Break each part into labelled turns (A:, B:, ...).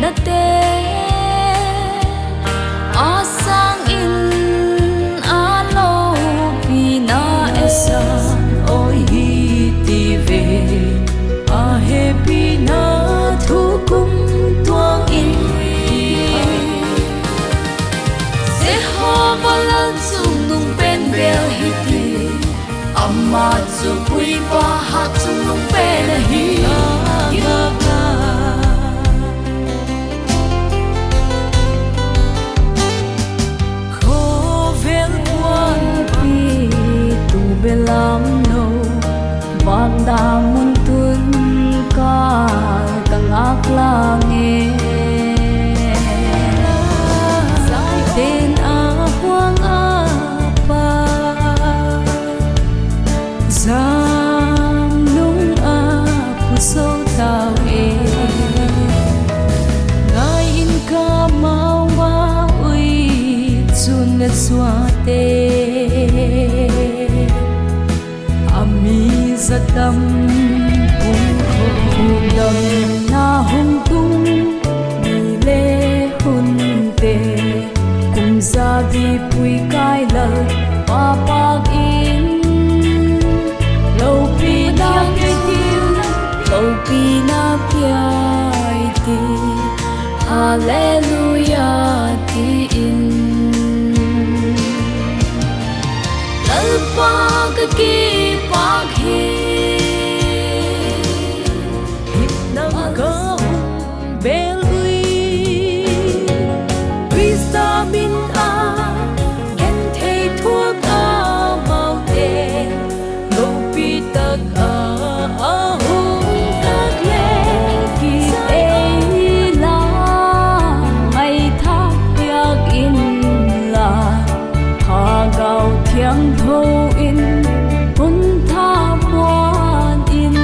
A: la te a sang in a lo pina esa oi hi ti ve a happy na thu kum tuang in se ho balan sung nung pen bel hi ti amma chu pui pa ha chung nung pen hi belam no wang da mun tun ka kangak lange sai ten a huang a pa zam nung a pu so tao e ngai in ka mau wa ui chun le swa te Zatam hung dam na hung tung ni le hun te kum za vi pui kai la pa pak in lo pi na pi lo pi na pi ti hallelujah ti in lal pa ka ki bel ui vitamin a gen thei thuốc a mau te lo pi tak a hung tak le ki e la mai tha yak in la ha gao thiang tho in hun tha buan in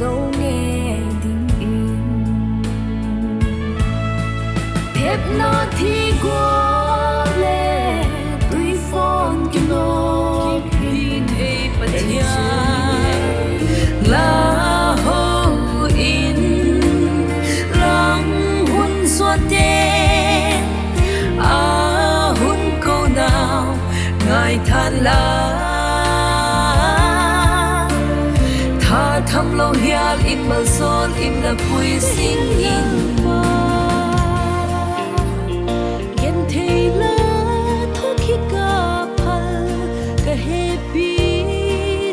A: dấu nghe tiếng in thép nó thi qua lệ tuy phong cho nó khi thấy bất nhà là hồ in lăng hun xuân đen hun câu nào ngài than là tham lo hial in mal sol in la pui sing in gen thei la tho khi ka phal ka happy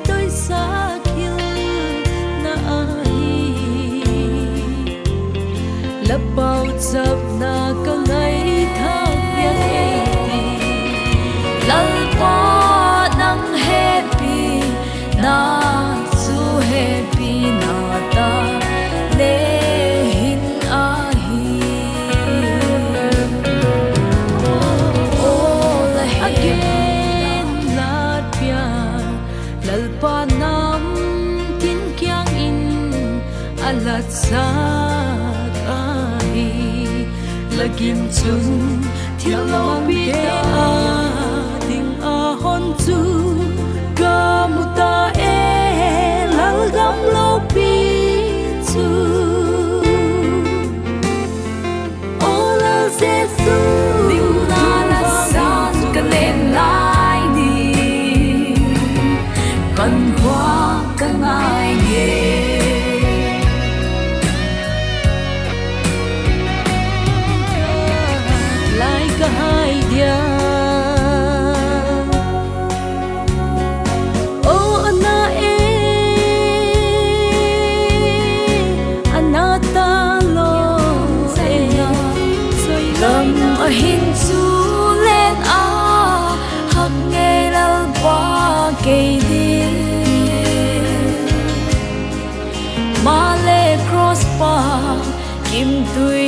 A: doi sa khil na ai la bao chap na ka ngai thang yang lal pa nang happy na happy nata le hin ahi all again lat pya lalpa nam tin kyang in alat sa ahi lagim chung thil lo bi a ding a hon chu ga muta gam lo pi chu ola jesu ding na la san ka len lai ni kan hwa ka ngai ye lai ka hai dia hin su lên a hak nghe lal qua cây đi ma le cross pa kim tui